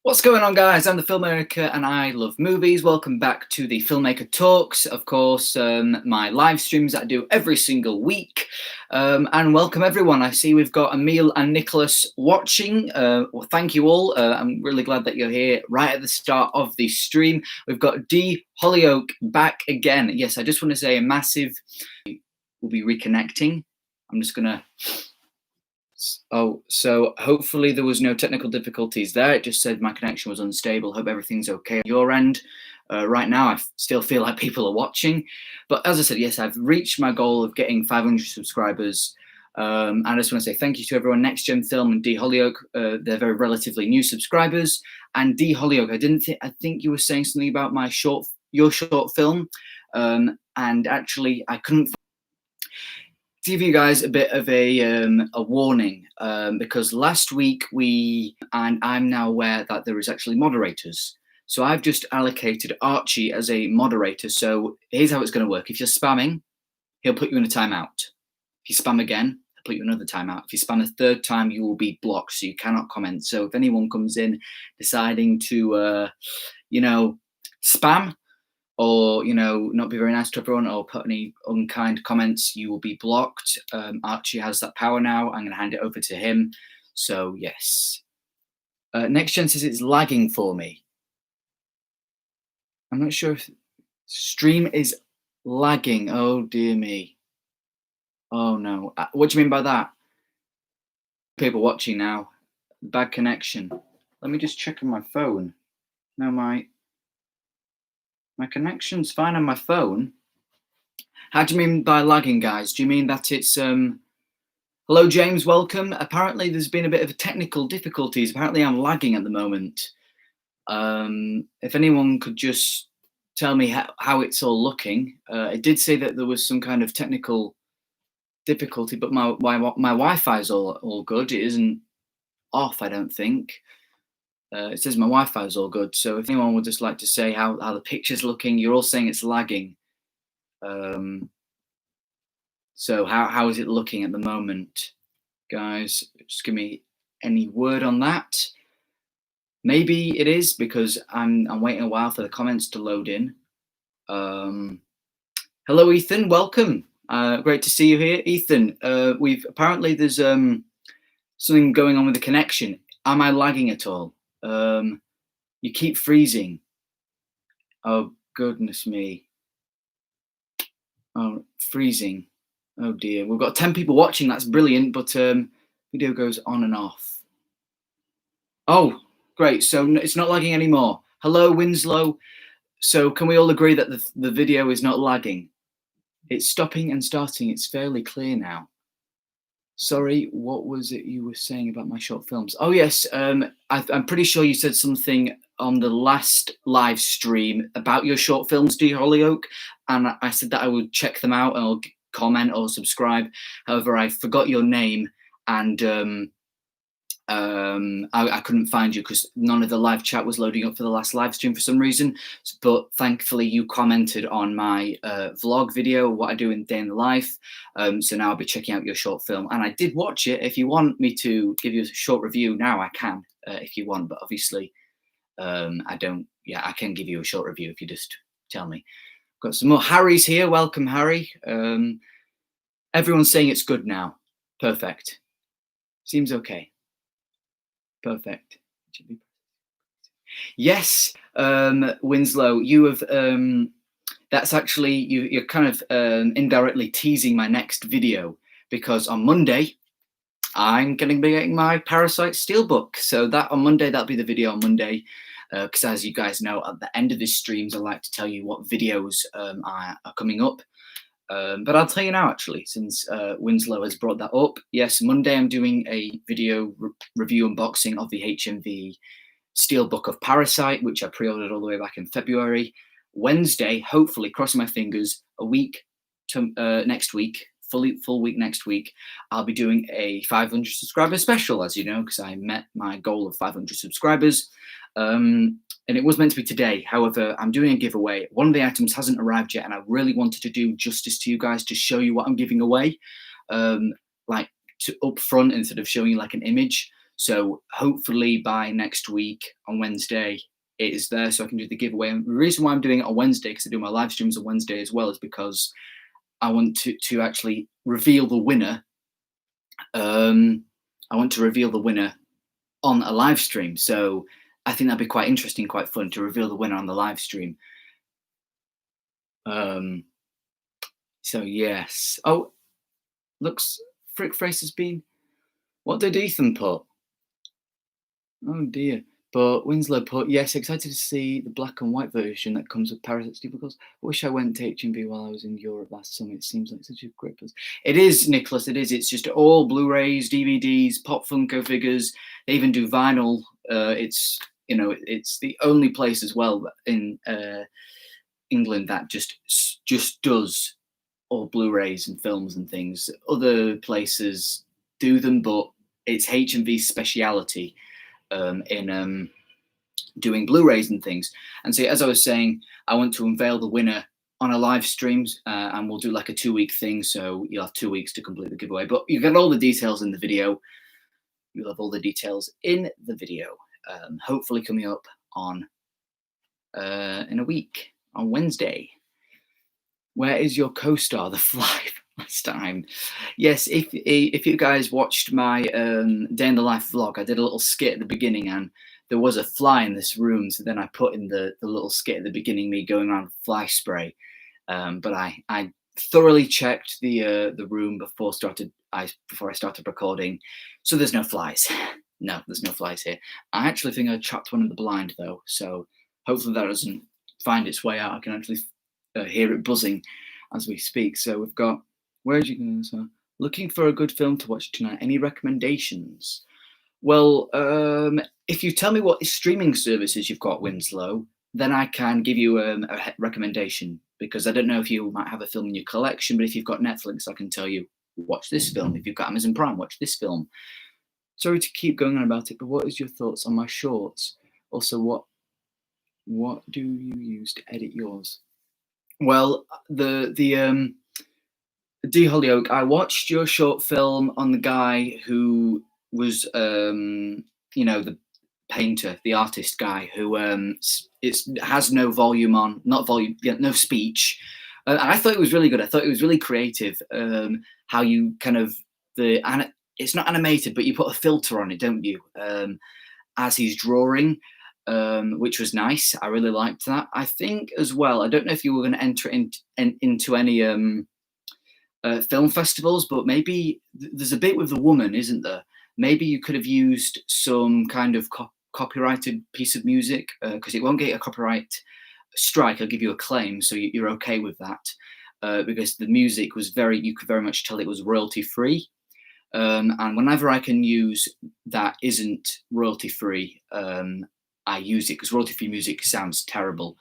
What's going on, guys? I'm the Filmmaker and I love movies. Welcome back to the Filmmaker Talks, of course, my live streams that I do every single week. And welcome everyone. I see we've got Emil and Nicholas watching. Well, thank you all. I'm really glad that you're here right at the start of the stream. We've got D Hollyoak back again. Yes, I just want to say a massive, we'll be reconnecting. I'm just going to... Oh, so hopefully there was no technical difficulties there. It just said my connection was unstable. Hope everything's okay on your end. Right now, I still feel like people are watching. But as I said, yes, I've reached my goal of getting 500 subscribers. I just want to say thank you to everyone, Next Gen Film and D Hollyoak. They're very relatively new subscribers. And D Hollyoak, I think you were saying something about your short film. And actually, I couldn't give you guys a bit of a warning because last week I'm now aware that there is actually moderators. So I've just allocated Archie as a moderator. So here's how it's going to work. If you're spamming, he'll put you in a timeout. If you spam again, he'll put you in another timeout. If you spam a third time, you will be blocked. So you cannot comment. So if anyone comes in deciding to, spam, or not be very nice to everyone, or put any unkind comments, you will be blocked. Archie has that power now. I'm going to hand it over to him. So yes, Next Gen says it's lagging for me. I'm not sure if stream is lagging. Oh dear me. Oh no. What do you mean by that? People watching now. Bad connection. Let me just check on my phone. No, my connection's fine on my phone. How do you mean by lagging, guys? Do you mean that it's hello James, welcome. Apparently there's been a bit of technical difficulties. Apparently I'm lagging at the moment. If anyone could just tell me how it's all looking. It did say that there was some kind of technical difficulty, but my Wi-Fi is all good. It isn't off, I don't think. It says my Wi-Fi is all good. So if anyone would just like to say how the picture's looking, you're all saying it's lagging. So how is it looking at the moment, guys? Just give me any word on that. Maybe it is because I'm waiting a while for the comments to load in. Hello, Ethan. Welcome. Great to see you here, Ethan. Apparently there's something going on with the connection. Am I lagging at all? You keep freezing. Oh goodness me. Oh, freezing. Oh dear. We've got 10 people watching. That's brilliant, but video goes on and off. Oh, great. So it's not lagging anymore. Hello, Winslow. So can we all agree that the video is not lagging? It's stopping and starting. It's fairly clear now. Sorry, what was it you were saying about my short films? Oh yes, I'm pretty sure you said something on the last live stream about your short films, D Hollyoak, and I said that I would check them out and I'll comment or subscribe. However, I forgot your name and I couldn't find you because none of the live chat was loading up for the last live stream for some reason. But thankfully you commented on my vlog video, what I do in day in the life. So now I'll be checking out your short film, and I did watch it. If you want me to give you a short review now, I can, if you want, but obviously I don't. Yeah, I can give you a short review if you just tell me. Got some more Harry's here. Welcome, Harry. Everyone's saying it's good now. Perfect. Seems okay. Perfect. Yes, Winslow, you have. That's actually you're kind of indirectly teasing my next video, because on Monday I'm going to be getting my Parasite Steelbook. So that on Monday, that'll be the video on Monday. Because as you guys know, at the end of these streams, I like to tell you what videos are coming up. But I'll tell you now, actually, since Winslow has brought that up. Yes, Monday I'm doing a video review unboxing of the HMV Steelbook of Parasite, which I pre-ordered all the way back in February. Wednesday, hopefully, crossing my fingers, a week to next week, full week next week, I'll be doing a 500 subscriber special, as you know, because I met my goal of 500 subscribers. And it was meant to be today. However, I'm doing a giveaway. One of the items hasn't arrived yet, and I really wanted to do justice to you guys to show you what I'm giving away, like up front instead of showing you like an image. So hopefully by next week on Wednesday, it is there so I can do the giveaway. And the reason why I'm doing it on Wednesday, because I do my live streams on Wednesday as well, is because I want to actually reveal the winner. I want to reveal the winner on a live stream. So I think that'd be quite interesting, quite fun to reveal the winner on the live stream. So yes. Oh, looks Frick Fraser's been. What did Ethan put? Oh dear. But Winslow put, yes, excited to see the black and white version that comes with Parasite Because I wish I went to HMV while I was in Europe last summer. It seems like such a great place. It is, Nicholas, it is. It's just all Blu-rays, DVDs, Pop Funko figures. They even do vinyl. It's, you know, it's the only place as well in England that just does all Blu-rays and films and things. Other places do them, but it's HMV's speciality in doing Blu-rays and things. And so, as I was saying, I want to unveil the winner on a live stream, and we'll do like a 2-week thing. So you'll have 2 weeks to complete the giveaway. But you get all the details in the video. You'll have all the details in the video. Hopefully coming up on in a week on Wednesday. Where is your co-star, the fly, last time? Yes, if you guys watched my day in the life vlog, I did a little skit at the beginning, and there was a fly in this room. So then I put in the little skit at the beginning, me going around with fly spray. But I thoroughly checked the room before I started recording. So there's no flies. No, there's no flies here. I actually think I trapped one in the blind though. So hopefully that doesn't find its way out. I can actually hear it buzzing as we speak. So we've got, where did you go? So, looking for a good film to watch tonight. Any recommendations? Well, if you tell me what streaming services you've got, Winslow, then I can give you a recommendation, because I don't know if you might have a film in your collection, but if you've got Netflix, I can tell you, watch this film. If you've got Amazon Prime, watch this film. Sorry to keep going on about it, but what is your thoughts on my shorts? Also, what do you use to edit yours? Well, the D. Hollyoak, I watched your short film on the guy who was, you know, the painter, the artist guy who has no volume on, not volume, yeah, no speech. And I thought it was really good. I thought it was really creative. How you kind of it's not animated, but you put a filter on it, don't you? As he's drawing. Which was nice. I really liked that. I think as well, I don't know if you were going to enter into any film festivals, but maybe there's a bit with the woman, isn't there? Maybe you could have used some kind of copyrighted piece of music, because it won't get a copyright strike. I'll give you a claim, so you're okay with that, because the music was you could very much tell it was royalty free. And whenever I can use that isn't royalty free, I use it, because royalty-free music sounds terrible,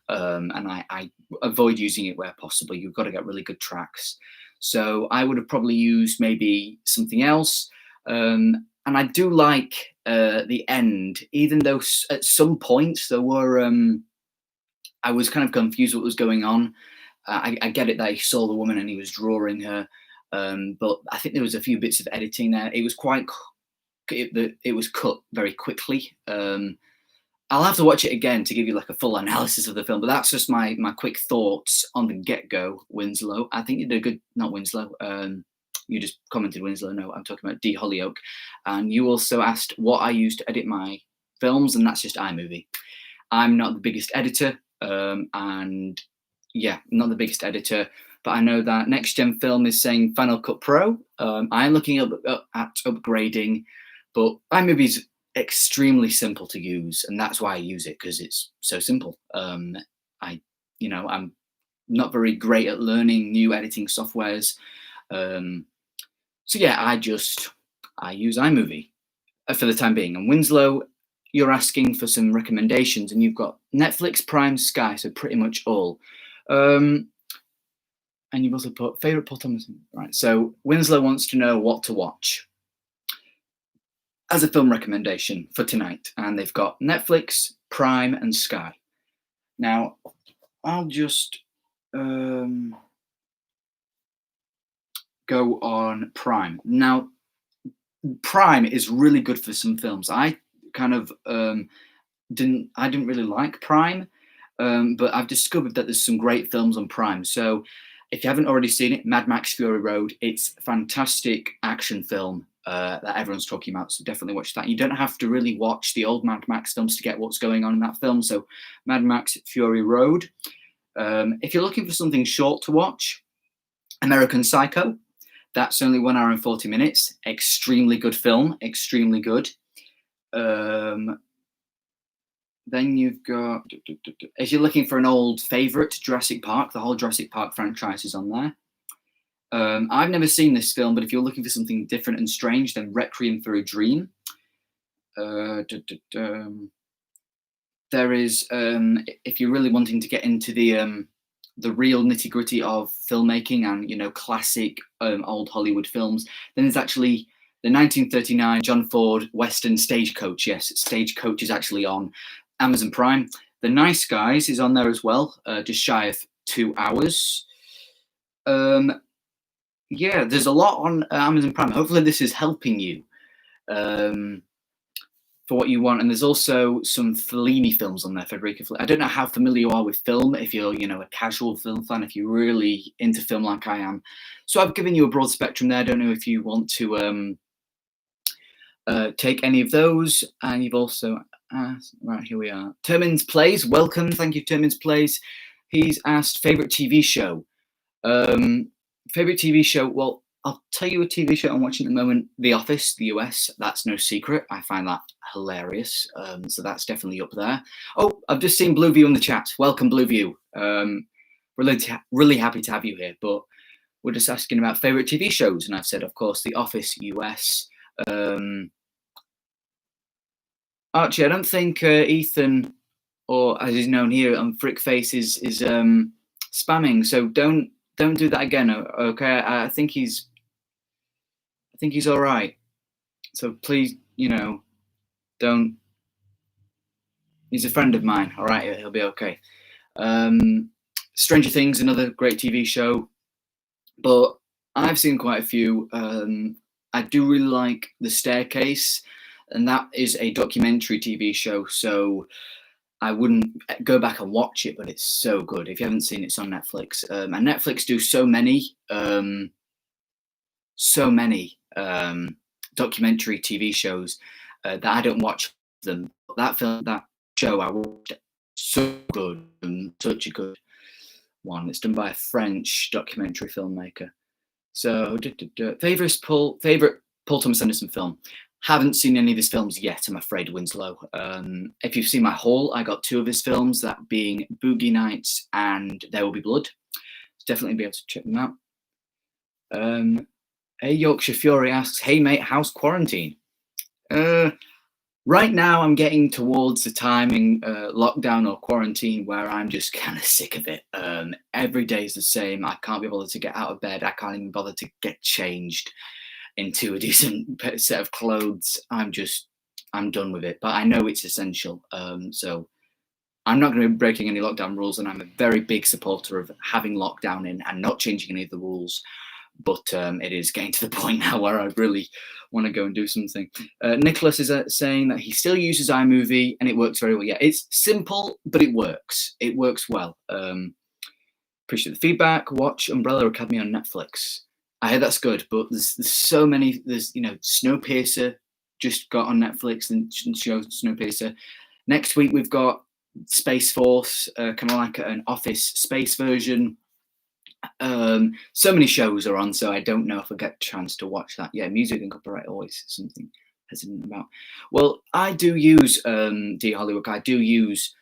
and I avoid using it where possible. You've got to get really good tracks. So I would have probably used maybe something else. And I do like the end, even though at some points there were, I was kind of confused what was going on. I get it that he saw the woman and he was drawing her, but I think there was a few bits of editing there. It was it was cut very quickly. I'll have to watch it again to give you like a full analysis of the film, but that's just my quick thoughts on the get-go, Winslow. I think you did a good, not Winslow, you just commented Winslow, no, I'm talking about D. Hollyoak. And you also asked what I use to edit my films, and that's just iMovie. I'm not the biggest editor, and yeah, not the biggest editor, but I know that Next Gen Film is saying Final Cut Pro. I'm looking at upgrading, but iMovie's extremely simple to use, and that's why I use it, because it's so simple. I'm not very great at learning new editing softwares, so yeah, I use iMovie for the time being. And Winslow, you're asking for some recommendations, and you've got Netflix, Prime, Sky, so pretty much all. And you've also put favorite Paul Thomas, right? So Winslow wants to know what to watch as a film recommendation for tonight, and they've got Netflix, Prime, and Sky. Now, I'll just go on Prime. Now, Prime is really good for some films. I kind of didn't really like Prime, but I've discovered that there's some great films on Prime. So if you haven't already seen it, Mad Max Fury Road, it's a fantastic action film that everyone's talking about. So definitely watch that. You don't have to really watch the old Mad Max films to get what's going on in that film. So Mad Max Fury Road. If you're looking for something short to watch, American Psycho. That's only 1 hour and 40 minutes. Extremely good film. Extremely good. Then you've got, if you're looking for an old favorite, Jurassic Park, the whole Jurassic Park franchise is on there. I've never seen this film, but if you're looking for something different and strange, then Requiem for a Dream. There is, if you're really wanting to get into the real nitty gritty of filmmaking and, you know, classic old Hollywood films, then there's actually the 1939 John Ford Western Stagecoach. Yes, Stagecoach is actually on Amazon Prime. The Nice Guys is on there as well, just shy of 2 hours. Yeah, there's a lot on Amazon Prime. Hopefully this is helping you for what you want. And there's also some Fellini films on there, Federico Fellini. I don't know how familiar you are with film, if you're, you know, a casual film fan, if you're really into film like I am. So I've given you a broad spectrum there. I don't know if you want to take any of those. And you've also asked, right, here we are. Termins Plays, welcome. Thank you, Termins Plays. He's asked favorite TV show. Favorite TV show, well, I'll tell you a TV show I'm watching at the moment, The Office, the US. That's no secret. I find that hilarious. So that's definitely up there. Oh, I've just seen Blueview in the chat. Welcome, Blueview. Really happy to have you here. But we're just asking about favorite TV shows, and I've said, of course, The Office US. Archie, I don't think Ethan, or as he's known here on Frickface, is spamming. So don't do that again. Okay, I think he's all right. So please, you know, don't. He's a friend of mine. All right, he'll be okay. Stranger Things, another great TV show, but I've seen quite a few. I do really like The Staircase, and that is a documentary TV show. So I wouldn't go back and watch it, but it's so good. If you haven't seen it, it's on Netflix. And Netflix do so many documentary TV shows that I don't watch them. That show I watched, so good, and such a good one. It's done by a French documentary filmmaker. So favorite Paul Thomas Anderson film. Haven't seen any of his films yet, I'm afraid, Winslow. If you've seen my haul, I got 2 of his films, that being Boogie Nights and There Will Be Blood. Definitely be able to check them out. Hey, Yorkshire Fury asks, hey mate, how's quarantine? Right now I'm getting towards the time in lockdown or quarantine where I'm just kind of sick of it. Every day is the same. I can't be bothered to get out of bed. I can't even bother to get changed into a decent set of clothes. I'm done with it, but I know it's essential. So I'm not going to be breaking any lockdown rules, and I'm a very big supporter of having lockdown in and not changing any of the rules. But it is getting to the point now where I really want to go and do something. Nicholas is saying that he still uses iMovie and it works very well. Yeah, it's simple, but it works. It works well. Appreciate the feedback. Watch Umbrella Academy on Netflix. I heard that's good, but there's so many. There's, you know, Snowpiercer just got on Netflix and shows Snowpiercer. Next week we've got Space Force, kind of like an Office space version. So many shows are on, so I don't know if I get a chance to watch that. Yeah, music and copyright always something hesitant about. Well, I do use D Hollywood. I do use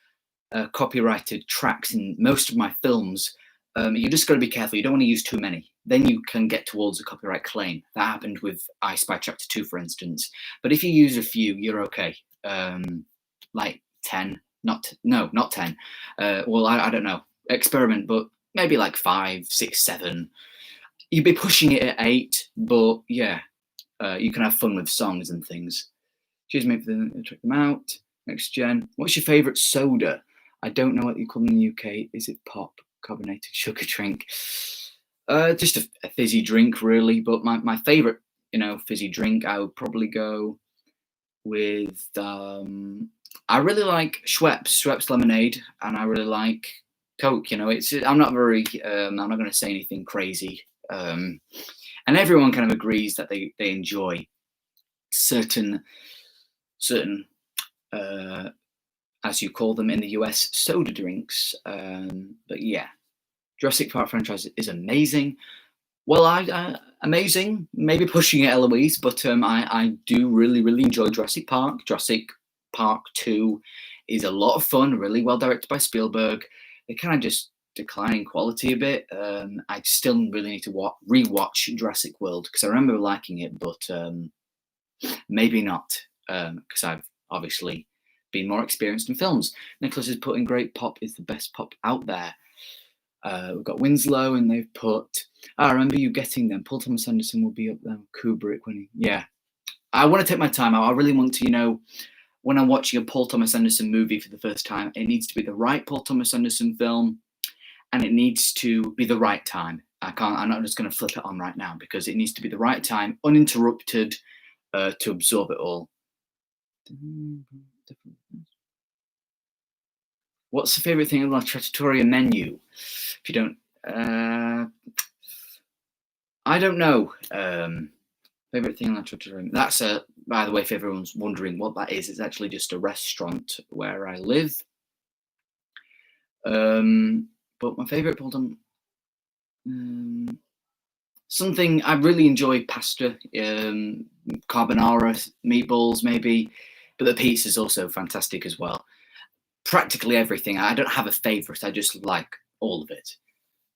copyrighted tracks in most of my films. You just got to be careful. You don't want to use too many. Then you can get towards a copyright claim. That happened with I Spy Chapter 2, for instance. But if you use a few, you're okay. Like 10, not 10. Well, I don't know. Experiment, but maybe like 5, 6, 7. You'd be pushing it at 8, but yeah, you can have fun with songs and things. Cheers, mate, for check them out. Next gen. What's your favourite soda? I don't know what you call them in the UK. Is it pop? Carbonated sugar drink? Just a fizzy drink, really. But my favourite fizzy drink, I would probably go with. I really like Schweppes lemonade, and I really like Coke. I'm not very. I'm not going to say anything crazy. And everyone kind of agrees that they enjoy certain as you call them in the US, soda drinks. But yeah, Jurassic Park franchise is amazing. Well, amazing, maybe pushing it, Eloise, but I do really, really enjoy Jurassic Park. Jurassic Park 2 is a lot of fun, really well directed by Spielberg. They kind of just decline in quality a bit. I still really need to rewatch Jurassic World because I remember liking it, but maybe not because I've obviously been more experienced in films. Nicholas has put in great pop is the best pop out there. We've got Winslow, and they've put. I remember you getting them. Paul Thomas Anderson will be up there. Kubrick winning. Yeah, I want to take my time out. I really want to, when I'm watching a Paul Thomas Anderson movie for the first time, it needs to be the right Paul Thomas Anderson film, and it needs to be the right time. I'm not just going to flip it on right now because it needs to be the right time, uninterrupted, to absorb it all. What's the favorite thing on the Trattoria menu? If you don't, I don't know. Favorite thing on the Trattoria. That's by the way, if everyone's wondering what that is, it's actually just a restaurant where I live. But my favorite Paul something I really enjoy pasta, carbonara, meatballs maybe, but the pizza is also fantastic as well. Practically everything. I don't have a favorite. I just like all of it.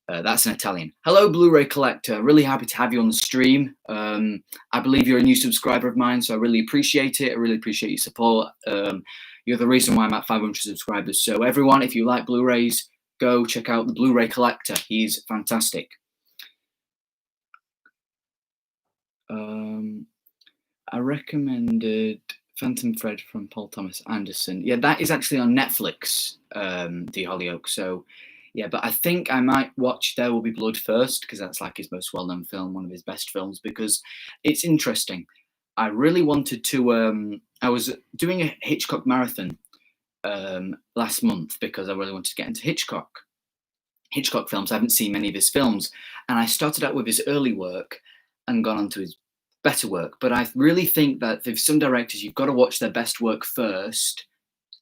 That's an Italian. Hello, Blu-ray collector. Really happy to have you on the stream. I believe you're a new subscriber of mine, so I really appreciate it. I really appreciate your support. You're the reason why I'm at 500 subscribers. So everyone, if you like Blu-rays, go check out the Blu-ray collector. He's fantastic. I recommended Phantom Thread from Paul Thomas Anderson. Yeah, that is actually on Netflix, The Hollyoak. So, yeah, but I think I might watch There Will Be Blood first because that's like his most well-known film, one of his best films, because it's interesting. I really wanted to. I was doing a Hitchcock marathon last month because I really wanted to get into Hitchcock films. I haven't seen many of his films, and I started out with his early work and gone on to his better work. But I really think that with some directors, you've got to watch their best work first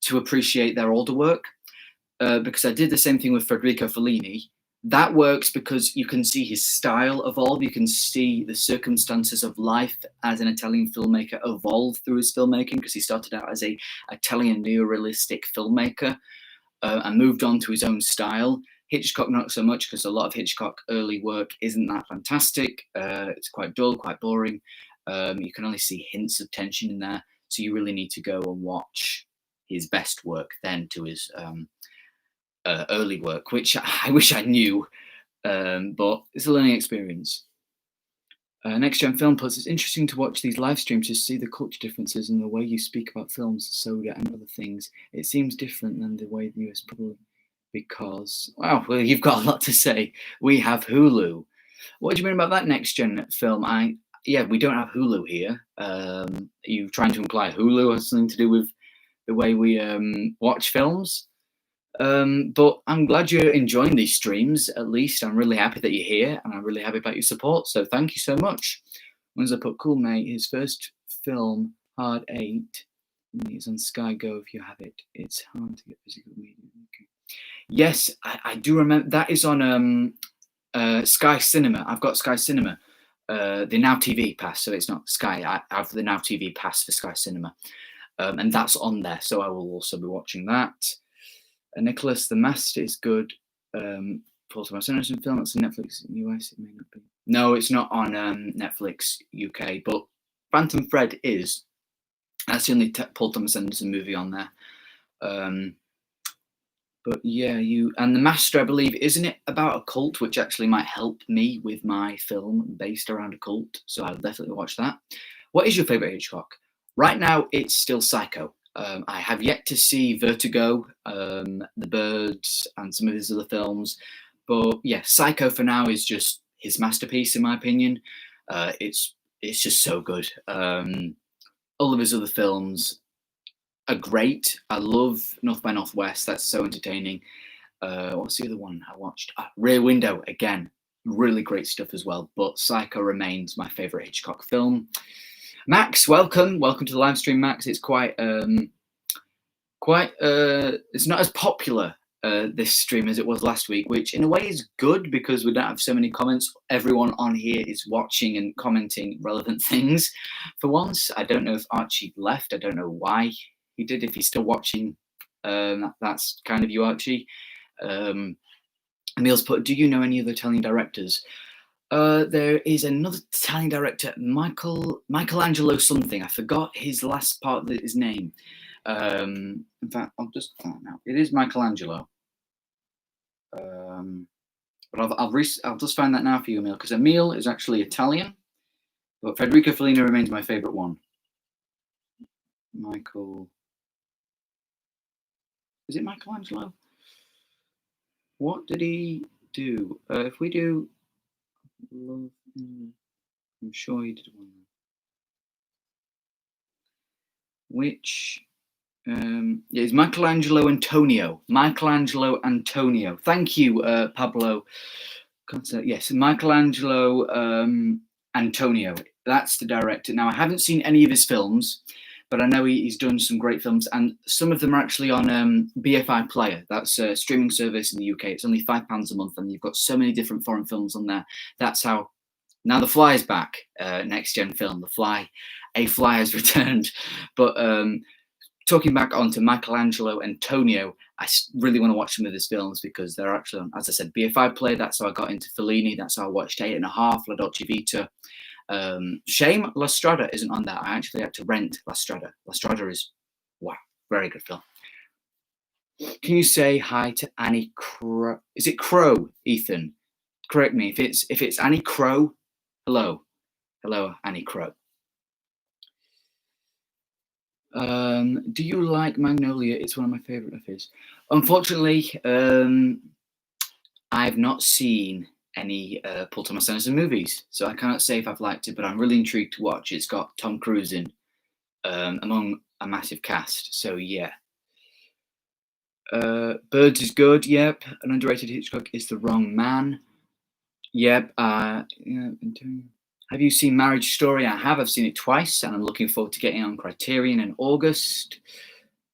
to appreciate their older work. Because I did the same thing with Federico Fellini. That works because you can see his style evolve. You can see the circumstances of life as an Italian filmmaker evolve through his filmmaking, because he started out as a Italian neorealistic filmmaker and moved on to his own style. Hitchcock, not so much, because a lot of Hitchcock early work isn't that fantastic. It's quite dull, quite boring. You can only see hints of tension in there. So you really need to go and watch his best work then to his early work, which I wish I knew, but it's a learning experience. Next Gen Film puts, it's interesting to watch these live streams to see the culture differences and the way you speak about films, soda and other things. It seems different than the way the US probably, because, well, you've got a lot to say. We have Hulu. What do you mean about that Next Gen Film? Yeah, we don't have Hulu here. Are you trying to imply Hulu has something to do with the way we watch films? But I'm glad you're enjoying these streams. At least I'm really happy that you're here, and I'm really happy about your support. So thank you so much. Once I put cool mate, his first film, Hard 8, it's on Sky Go if you have it. It's hard to get physical media. Okay. Yes, I do remember that is on Sky Cinema. I've got Sky Cinema, the Now TV pass, so it's not Sky. I have the Now TV pass for Sky Cinema, and that's on there. So I will also be watching that. Nicholas, The Master is good. Paul Thomas Anderson film. It's on Netflix in the US. It may not be. No, it's not on Netflix UK, but Phantom Thread is. That's the only Paul Thomas Anderson movie on there. But yeah, and The Master, I believe, isn't it about a cult, which actually might help me with my film based around a cult. So I'll definitely watch that. What is your favorite Hitchcock? Right now, it's still Psycho. I have yet to see Vertigo, The Birds, and some of his other films. But yeah, Psycho for now is just his masterpiece, in my opinion. It's it's just so good. All of his other films are great. I love North by Northwest. That's so entertaining. What's the other one I watched? Rear Window, again, really great stuff as well. But Psycho remains my favourite Hitchcock film. Max, welcome to the live stream, Max. It's it's not as popular this stream as it was last week, which in a way is good because we don't have so many comments. Everyone on here is watching and commenting relevant things for once. I don't know if Archie left. I don't know why he did. If he's still watching, that's kind of you, Archie. Emil's put, do you know any other Italian directors? There is another Italian director, Michelangelo something. I forgot his last part of his name. In fact, I'll just find out. It is Michelangelo. But I'll just find that now for you, Emil, because Emil is actually Italian, but Federico Fellini remains my favorite one. Is it Michelangelo? What did he do? If we do, I'm sure he did one. Which? Yeah, it's Michelangelo Antonio. Michelangelo Antonio. Thank you, Pablo. Yes, Michelangelo Antonio. That's the director. Now, I haven't seen any of his films, but I know he's done some great films, and some of them are actually on BFI Player. That's a streaming service in the UK. It's only £5 a month, and you've got so many different foreign films on there. That's how. Now The Fly is back, next gen film. The Fly, A Fly has returned, but. Talking back onto Michelangelo Antonio, I really want to watch some of his films because they're actually on, as I said, BFI Play. That's how I got into Fellini. That's how I watched 8.5, La Dolce Vita. Shame La Strada isn't on that. I actually had to rent La Strada. La Strada is, wow, very good film. Can you say hi to Annie Crow? Is it Crow, Ethan? Correct me. If it's Annie Crow, hello. Hello, Annie Crow. Do you like Magnolia? It's one of my favorite of his. Unfortunately, I've not seen any Paul Thomas Anderson movies, so I cannot say if I've liked it, but I'm really intrigued to watch. It's got Tom Cruise in among a massive cast, so yeah. Birds is good, yep. An underrated Hitchcock is The Wrong Man. Yep. Yeah. Have you seen Marriage Story? I have. I've seen it twice, and I'm looking forward to getting on Criterion in August.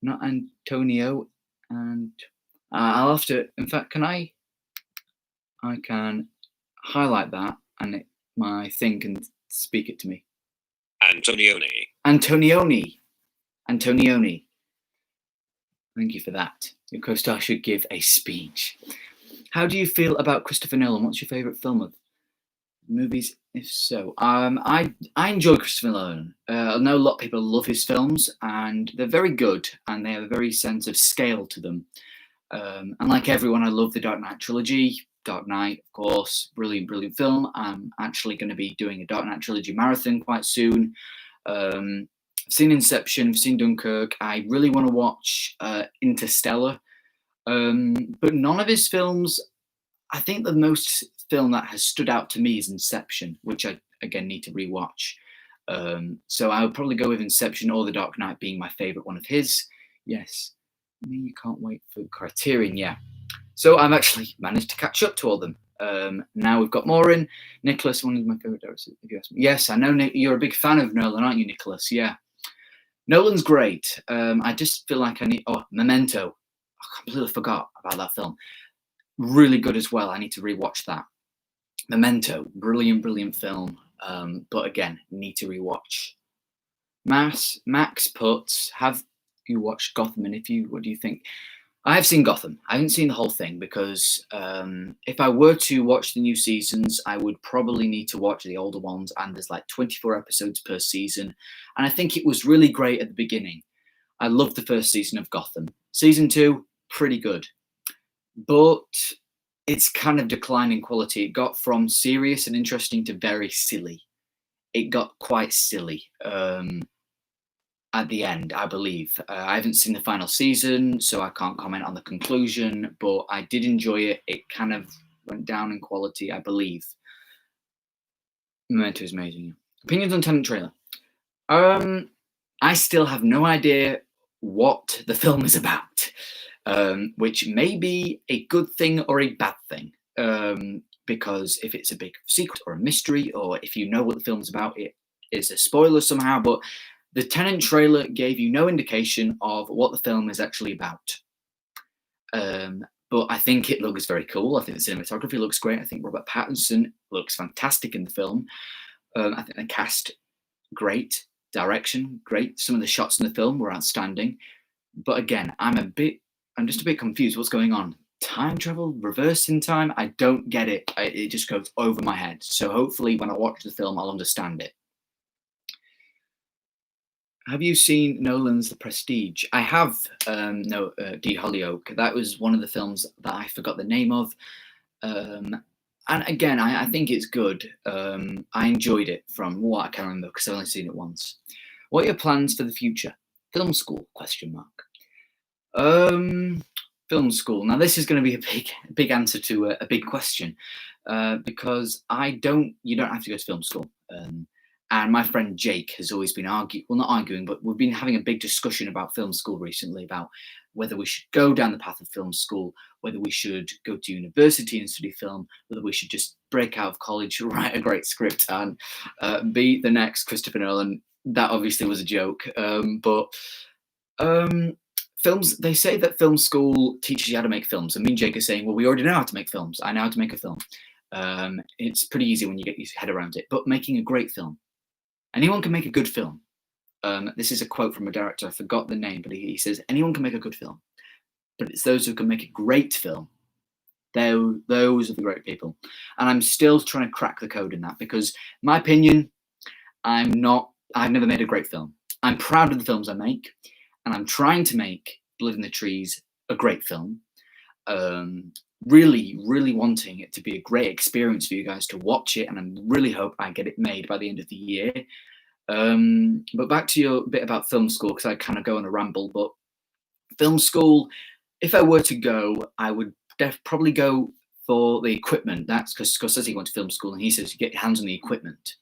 Not Antonio, and I'll have to. In fact, I can highlight that, and my thing can speak it to me. Antonioni. Thank you for that. Your co-star should give a speech. How do you feel about Christopher Nolan? What's your favorite film of movies? If so, I enjoy Christopher Nolan. I know a lot of people love his films, and they're very good, and they have a very sense of scale to them. And like everyone, I love the Dark Knight trilogy. Dark Knight, of course, brilliant film. I'm actually going to be doing a Dark Knight trilogy marathon quite soon. I've seen Inception, I've seen Dunkirk. I really want to watch Interstellar, but none of his films. I think the most film that has stood out to me is Inception, which I again need to rewatch. So I would probably go with Inception or The Dark Knight being my favorite one of his. Yes, you can't wait for Criterion. Yeah, so I've actually managed to catch up to all them. Now we've got more in. Nicholas, one of my favorite directors. If you ask me. Yes, I know you're a big fan of Nolan, aren't you, Nicholas? Yeah, Nolan's great. I just feel like I need. Oh, Memento. I completely forgot about that film. Really good as well. I need to rewatch that. Memento, brilliant film. But again, need to rewatch. Max puts, have you watched Gotham? And what do you think? I have seen Gotham. I haven't seen the whole thing because if I were to watch the new seasons, I would probably need to watch the older ones. And there's like 24 episodes per season. And I think it was really great at the beginning. I loved the first season of Gotham. Season 2, pretty good. But it's kind of declining quality. It got from serious and interesting to very silly. It got quite silly at the end, I believe. I haven't seen the final season, so I can't comment on the conclusion, but I did enjoy it. It kind of went down in quality, I believe. Memento is amazing. Opinions on Tenet trailer. I still have no idea what the film is about, which may be a good thing or a bad thing. Because if it's a big secret or a mystery, or if you know what the film's about, it is a spoiler somehow. But the Tenet trailer gave you no indication of what the film is actually about. But I think it looks very cool. I think the cinematography looks great. I think Robert Pattinson looks fantastic in the film. I think the cast, great. Direction, great. Some of the shots in the film were outstanding. But again, I'm just a bit confused. What's going on? Time travel, reverse in time? I don't get it. It just goes over my head. So hopefully when I watch the film, I'll understand it. Have you seen Nolan's The Prestige? I have. No, D. Hollyoake. That was one of the films that I forgot the name of. And again, I think it's good. I enjoyed it from what I can remember because I've only seen it once. What are your plans for the future? Film school? Question mark. Film school. Now this is going to be a big answer to a big question, because you don't have to go to film school. And my friend Jake has always been not arguing, but we've been having a big discussion about film school recently, about whether we should go down the path of film school, whether we should go to university and study film, whether we should just break out of college, write a great script, and be the next Christopher Nolan. That obviously was a joke, but films. They say that film school teaches you how to make films, and me and Jake are saying, well, we already know how to make films. I know how to make a film. It's pretty easy when you get your head around it. But making a great film, anyone can make a good film. This is a quote from a director. I forgot the name, but he says, anyone can make a good film, but it's those who can make a great film. Those are the great people. And I'm still trying to crack the code in that because, in my opinion, I've never made a great film. I'm proud of the films I make, and I'm trying to make Blood in the Trees a great film. Really, really wanting it to be a great experience for you guys to watch it, and I really hope I get it made by the end of the year. But back to your bit about film school, because I kind of go on a ramble, but film school, if I were to go, I would probably go for the equipment. That's because Scott says he went to film school and he says you get your hands on the equipment,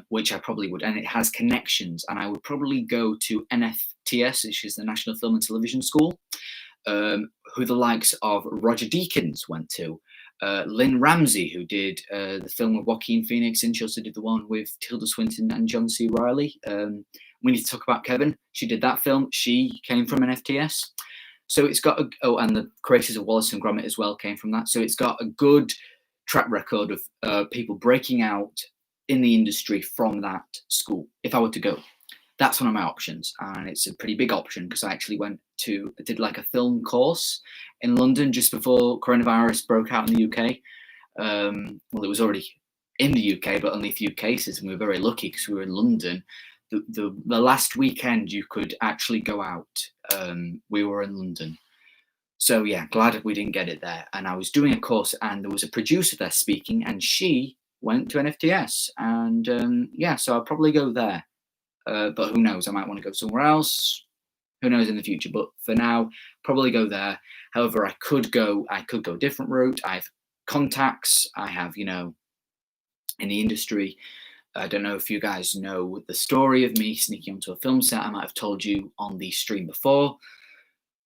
which I probably would, and it has connections, and I would probably go to NFTS, which is the National Film and Television School, who the likes of Roger Deakins went to, Lynn Ramsey, who did the film with Joaquin Phoenix, and she also did the one with Tilda Swinton and John C. Reilly. We Need to Talk About Kevin. She did that film. She came from an FTS. So it's got and the creators of Wallace and Gromit as well came from that. So it's got a good track record of people breaking out in the industry from that school. If I were to go, that's one of my options, and it's a pretty big option because I actually did like a film course in London just before coronavirus broke out in the UK. Well, it was already in the UK, but only a few cases, and we were very lucky because we were in London. The last weekend you could actually go out. We were in London. So yeah, glad we didn't get it there. And I was doing a course, and there was a producer there speaking, and she went to an FTS. And yeah, so I'll probably go there. But who knows? I might want to go somewhere else. Who knows in the future? But for now, probably go there. However, I could go a different route. I have contacts. I have, in the industry. I don't know if you guys know the story of me sneaking onto a film set. I might have told you on the stream before.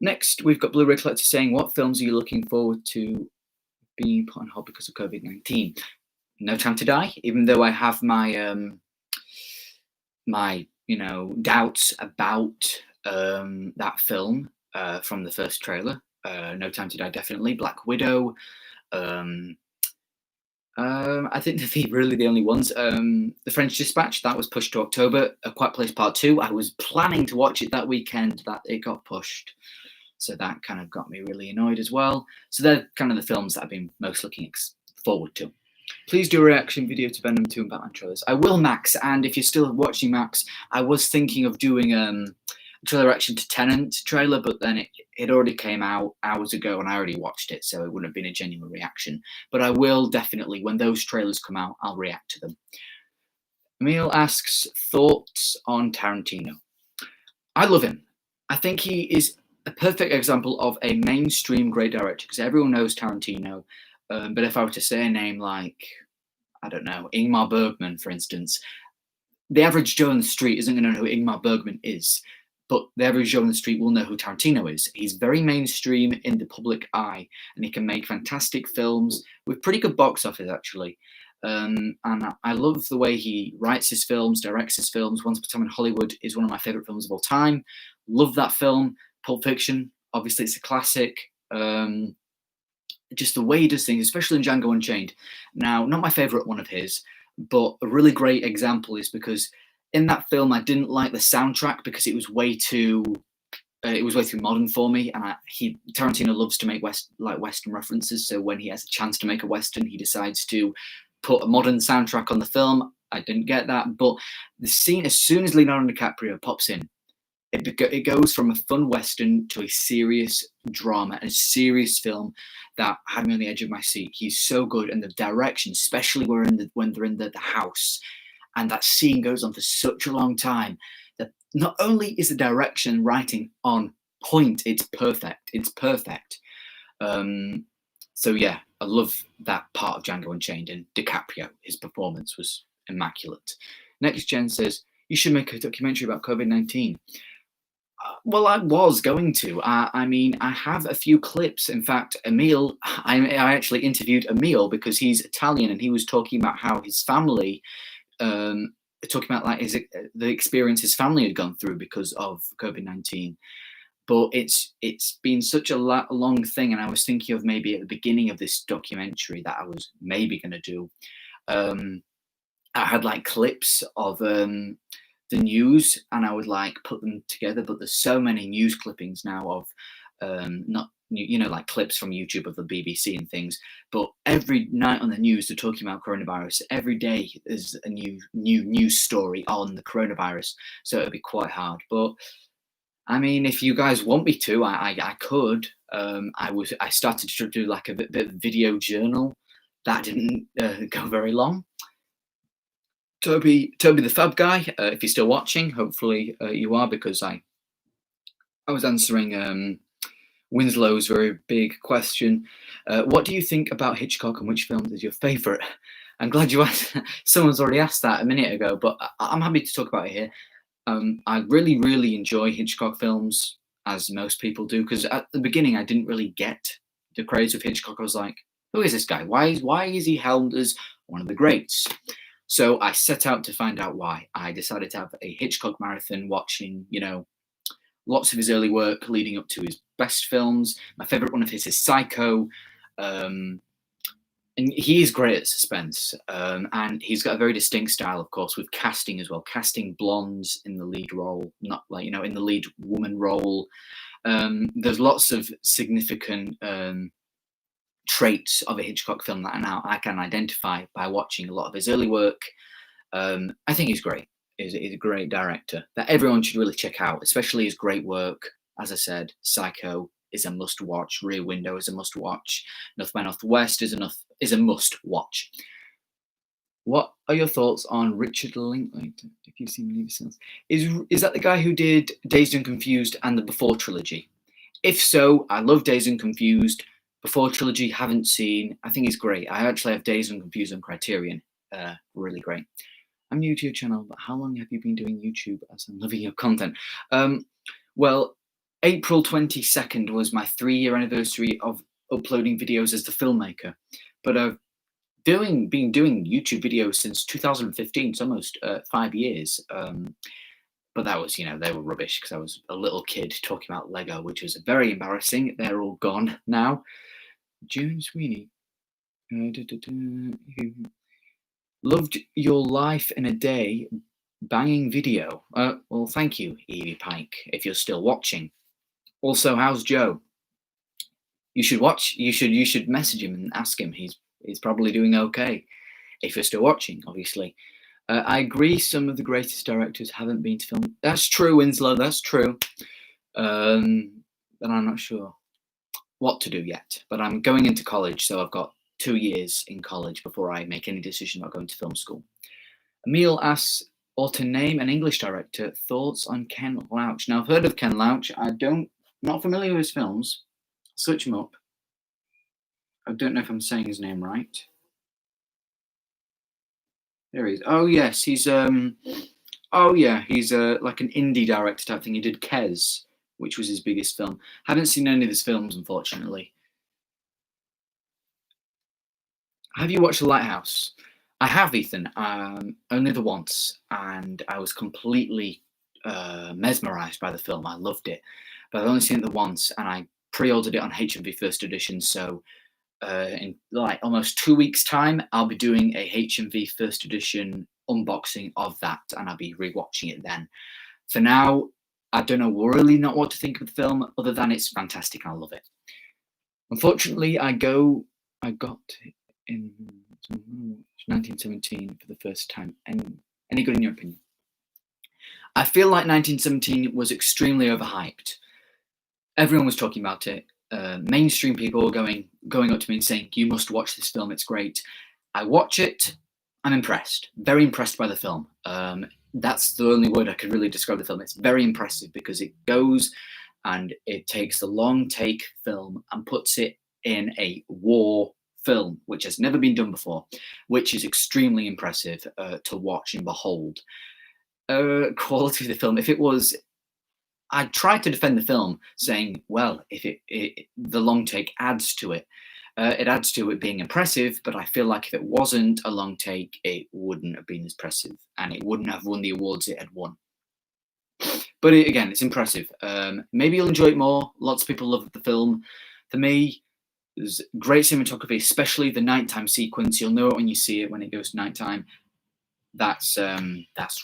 Next, we've got Blu-ray Collector saying, what films are you looking forward to being put on hold because of COVID-19? No Time to Die, even though I have my doubts about that film from the first trailer. No Time to Die, definitely. Black Widow. I think they're really the only ones. The French Dispatch, that was pushed to October. A Quiet Place Part 2, I was planning to watch it that weekend, that it got pushed. So that kind of got me really annoyed as well. So they're kind of the films that I've been most looking forward to. Please do a reaction video to Venom 2 and Batman trailers. I will, Max, and if you're still watching, Max, I was thinking of doing a trailer reaction to Tenet trailer, but then it already came out hours ago and I already watched it, so it wouldn't have been a genuine reaction. But I will definitely, when those trailers come out, I'll react to them. Emil asks, thoughts on Tarantino? I love him. I think he is a perfect example of a mainstream great director, because everyone knows Tarantino. But if I were to say a name like, I don't know, Ingmar Bergman, for instance, the average Joe on the street isn't going to know who Ingmar Bergman is, but the average Joe on the street will know who Tarantino is. He's very mainstream in the public eye, and he can make fantastic films with pretty good box office, actually. And I love the way he writes his films, directs his films. Once Upon a Time in Hollywood is one of my favorite films of all time. Love that film. Pulp Fiction, obviously, it's a classic. Just the way he does things, especially in Django Unchained. Now, not my favorite one of his, but a really great example is because in that film I didn't like the soundtrack because it was way too modern for me, and Tarantino loves to make Western references. So when he has a chance to make a Western, he decides to put a modern soundtrack on the film. I didn't get that, but the scene, as soon as Leonardo DiCaprio pops in, it goes from a fun Western to a serious drama, a serious film that had me on the edge of my seat. He's so good, and the direction, especially when they're in the house, and that scene goes on for such a long time. That not only is the direction writing on point, it's perfect. It's perfect. So yeah, I love that part of Django Unchained, and DiCaprio, his performance was immaculate. Next Gen says, you should make a documentary about COVID-19. Well, I was going to. I mean, I have a few clips. In fact, Emil, I actually interviewed Emil because he's Italian, and he was talking about how his family, talking about like the experience his family had gone through because of COVID-19. But it's been such a long thing, and I was thinking of maybe at the beginning of this documentary that I was maybe going to do. I had like clips of the news, and I would like put them together, but there's so many news clippings now of not like clips from YouTube of the BBC and things, but every night on the news they're talking about coronavirus. Every day there's a new news story on the coronavirus, so it'd be quite hard. But I mean, if you guys want me to, I could. I started to do like a bit of video journal. That didn't go very long. Toby the Fab Guy, if you're still watching, hopefully you are, because I was answering Winslow's very big question. What do you think about Hitchcock, and which film is your favourite? I'm glad you asked. Someone's already asked that a minute ago, but I'm happy to talk about it here. I really, really enjoy Hitchcock films, as most people do, because at the beginning I didn't really get the craze of Hitchcock. I was like, who is this guy? Why is he held as one of the greats? So I set out to find out why. I decided to have a Hitchcock marathon, watching, lots of his early work leading up to his best films. My favorite one of his is Psycho. And he is great at suspense. And he's got a very distinct style, of course, with casting as well. Casting blondes in the lead role, not like, in the lead woman role. There's lots of significant traits of a Hitchcock film that I can identify by watching a lot of his early work. I think he's great. He's a great director that everyone should really check out, especially his great work. As I said, Psycho is a must-watch. Rear Window is a must-watch. North by Northwest is a must-watch. What are your thoughts on Richard Linklater? If you've seen Movie Sales, is that the guy who did Dazed and Confused and the Before trilogy? If so, I love Dazed and Confused. Before trilogy, haven't seen. I think he's great. I actually have Dazed and Confused on Criterion. Really great. I'm new to your channel, but how long have you been doing YouTube, as I'm loving your content? Well, April 22nd was my 3-year anniversary of uploading videos as the filmmaker. But I've been doing YouTube videos since 2015, it's almost 5 years. But that was, they were rubbish because I was a little kid talking about Lego, which was very embarrassing. They're all gone now. June Sweeney. Loved your life in a day, banging video. Well, thank you, Evie Pike, if you're still watching. Also, how's Joe? You should watch. You should message him and ask him. He's probably doing okay, if you're still watching, obviously. I agree some of the greatest directors haven't been to film. That's true, Winslow, that's true. But I'm not sure what to do yet. But I'm going into college, so I've got 2 years in college before I make any decision about going to film school. Emil asks, or to name an English director, thoughts on Ken Loach. Now, I've heard of Ken Loach. Not familiar with his films. Search him up. I don't know if I'm saying his name right. There he is. Oh yes, he's Oh yeah, he's like an indie director type thing. He did Kes, which was his biggest film. Haven't seen any of his films, unfortunately. Have you watched The Lighthouse? I have, Ethan. Only the once, and I was completely mesmerised by the film. I loved it, but I've only seen it the once, and I pre-ordered it on HMV First Edition. So in like almost 2 weeks' time, I'll be doing a HMV First Edition unboxing of that, and I'll be rewatching it then. For now, I don't know really not what to think of the film, other than it's fantastic. I love it. Unfortunately, I got it in 1917 for the first time. And any good in your opinion? I feel like 1917 was extremely overhyped. Everyone was talking about it. Mainstream people were going up to me and saying, "You must watch this film. It's great." I watch it. I'm impressed. Very impressed by the film. That's the only word I could really describe the film. It's very impressive because it goes and it takes the long take film and puts it in a war film, which has never been done before, which is extremely impressive to watch and behold. Quality of the film. If it was, I tried to defend the film, saying, "Well, if the long take adds to it, it adds to it being impressive." But I feel like if it wasn't a long take, it wouldn't have been as impressive, and it wouldn't have won the awards it had won. But again, it's impressive. Maybe you'll enjoy it more. Lots of people love the film. For me, there's great cinematography, especially the nighttime sequence. You'll know it when you see it when it goes to nighttime. That's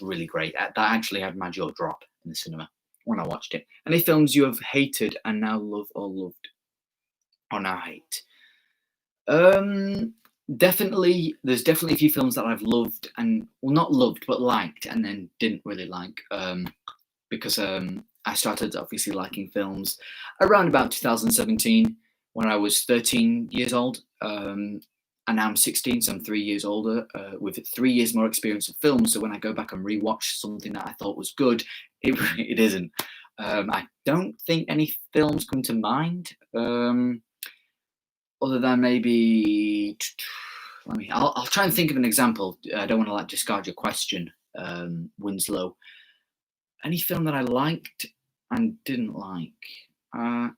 really great. That actually had my jaw drop in the cinema when I watched it. Any films you have hated and now love or loved or now hate? Um, Definitely. There's definitely a few films that I've loved and well, not loved but liked, and then didn't really like. Because I started obviously liking films around about 2017 when I was 13 years old. And now I'm 16, so I'm 3 years older, with 3 years more experience of film. So when I go back and rewatch something that I thought was good, it isn't. I don't think any films come to mind, other than maybe. I'll try and think of an example. I don't want to like discard your question, Winslow. Any film that I liked and didn't like? Uh,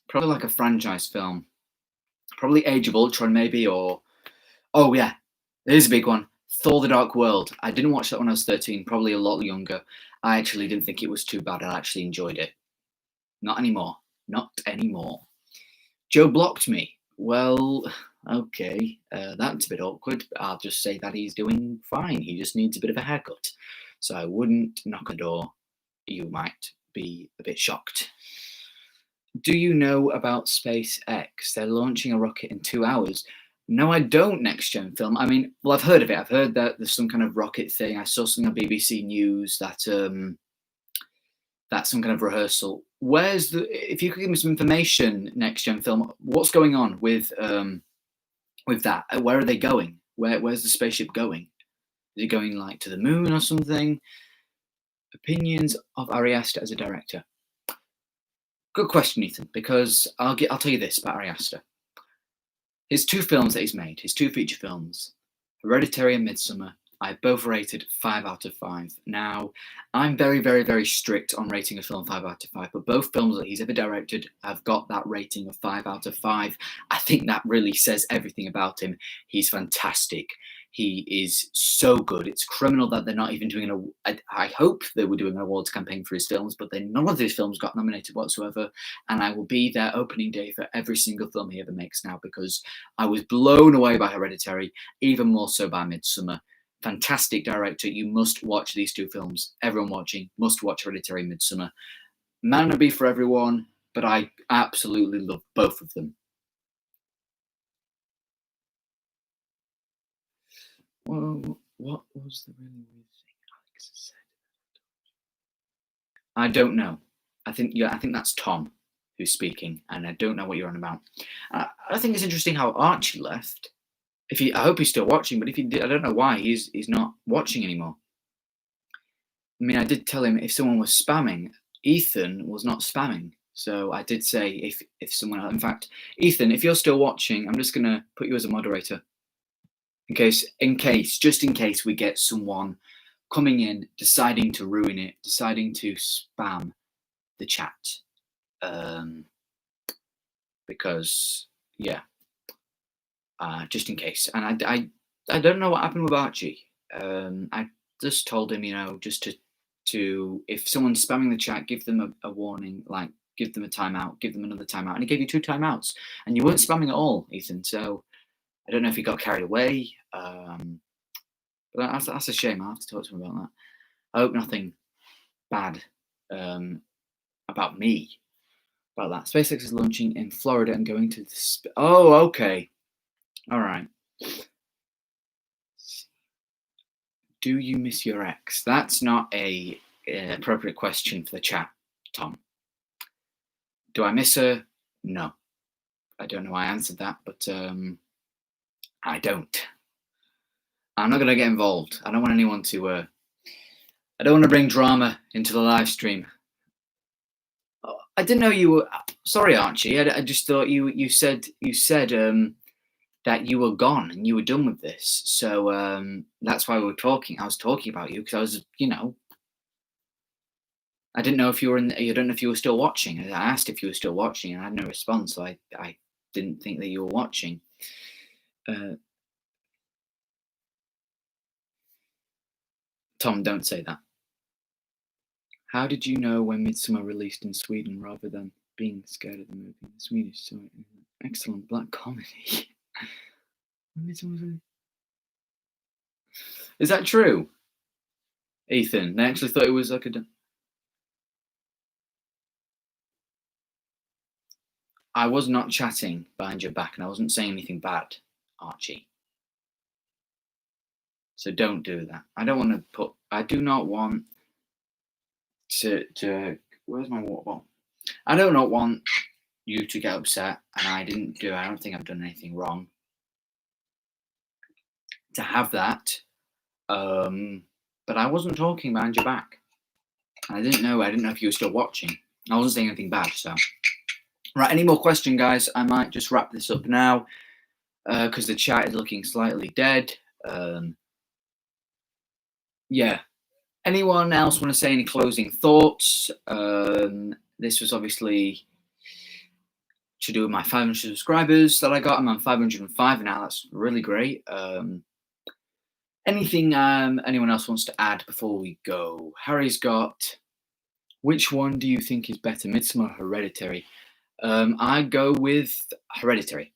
Probably like a franchise film. Probably Age of Ultron, maybe, or oh yeah, there's a big one. Thor: The Dark World. I didn't watch that when I was 13. Probably a lot younger. I actually didn't think it was too bad. I actually enjoyed it. Not anymore. Not anymore. Joe blocked me. Well, okay, that's a bit awkward. I'll just say that he's doing fine. He just needs a bit of a haircut. So I wouldn't knock a door. You might be a bit shocked. Do you know about SpaceX? They're launching a rocket in 2 hours. No, I don't. Next gen film. I mean, well, I've heard of it. I've heard that there's some kind of rocket thing. I saw something on BBC News that that's some kind of rehearsal. Where's the? If you could give me some information, next gen film. What's going on with that? Where are they going? Where's the spaceship going? Is it going like to the moon or something? Opinions of Ari Aster as a director. Good question, Ethan. Because I'll tell you this about Ari Aster. His two films that he's made, his two feature films, Hereditary and Midsummer, I both rated 5 out of 5. Now, I'm very, very, very strict on rating a film 5 out of 5, but both films that he's ever directed have got that rating of 5 out of 5. I think that really says everything about him. He's fantastic. He is so good. It's criminal that they're not even doing I hope they were doing an awards campaign for his films, but then none of his films got nominated whatsoever. And I will be there opening day for every single film he ever makes now because I was blown away by Hereditary, even more so by Midsummer. Fantastic director. You must watch these two films. Everyone watching must watch Hereditary and Midsummer. Might not be for everyone, but I absolutely love both of them. Well, what was the really weird thing Alex said? I don't know. I think that's Tom who's speaking, and I don't know what you're on about. I think it's interesting how Archie left. I hope he's still watching, but if he did, I don't know why he's not watching anymore. I mean, I did tell him if someone was spamming, Ethan was not spamming. So I did say if someone, in fact, Ethan, if you're still watching, I'm just gonna put you as a moderator in case, just in case we get someone coming in, deciding to ruin it, deciding to spam the chat. Because, yeah, just in case. And I don't know what happened with Archie. I just told him, just to if someone's spamming the chat, give them a warning, like give them a timeout, give them another timeout. And he gave you 2 timeouts, and you weren't spamming at all, Ethan. So I don't know if he got carried away. But that's a shame. I'll have to talk to him about that. I hope nothing bad about me. About that. SpaceX is launching in Florida and going to the oh, okay. All right. Do you miss your ex? That's not a appropriate question for the chat, Tom. Do I miss her? No. I don't know why I answered that, but I don't. I'm not going to get involved. I don't want anyone to. I don't want to bring drama into the live stream. I didn't know you were. Sorry, Archie. I just thought you said that you were gone and you were done with this. So that's why we were talking. I was talking about you because I was, I didn't know if you were in. I don't know if you were still watching. I asked if you were still watching, and I had no response. So I didn't think that you were watching. Tom, don't say that. How did you know when Midsummer released in Sweden rather than being scared of the movie? The Swedish saw it. Excellent black comedy. Is that true, Ethan? They actually thought it was like a. I was not chatting behind your back, and I wasn't saying anything bad, Archie. So don't do that. I don't want to put. I do not want to. Where's my water bottle? I do not want you to get upset, and I didn't do. I don't think I've done anything wrong to have that. But I wasn't talking behind your back. I didn't know if you were still watching. I wasn't saying anything bad. So, right. Any more questions, guys? I might just wrap this up now because the chat is looking slightly dead. Yeah. Anyone else want to say any closing thoughts? This was obviously to do with my 500 subscribers that I got. I'm on 505 now. That's really great. Anything anyone else wants to add before we go? Harry's got, which one do you think is better, Midsommar or Hereditary? I go with Hereditary.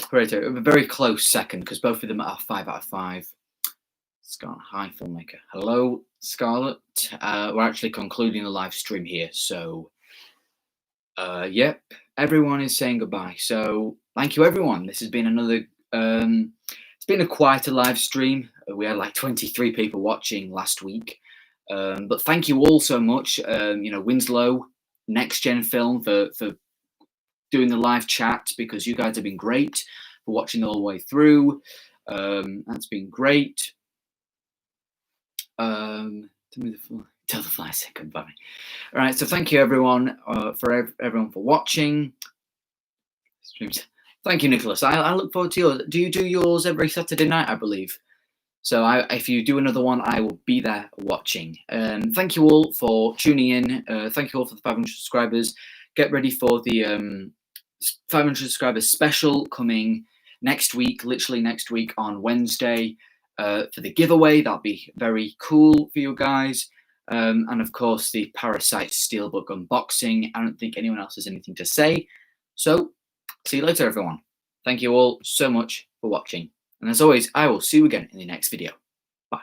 Hereditary, a very close second because both of them are 5 out of 5. Scarlett, hi, Filmmaker. Hello, Scarlett. We're actually concluding the live stream here, so yep, everyone is saying goodbye. So thank you, everyone. This has been another. It's been a quieter live stream. We had like 23 people watching last week, but thank you all so much. Winslow, Next Gen Film for doing the live chat because you guys have been great for watching all the way through. That's been great. Tell the fly say goodbye. All right, so thank you everyone for everyone for watching streams. Thank you, Nicholas. I look forward to yours. Do you do yours every Saturday night? I believe. So if you do another one, I will be there watching. Thank you all for tuning in. Thank you all for the 500 subscribers. Get ready for the 500 subscribers special coming next week, literally next week on Wednesday for the giveaway. That'll be very cool for you guys. And of course, the Parasite Steelbook unboxing. I don't think anyone else has anything to say. So see you later, everyone. Thank you all so much for watching. And as always, I will see you again in the next video. Bye.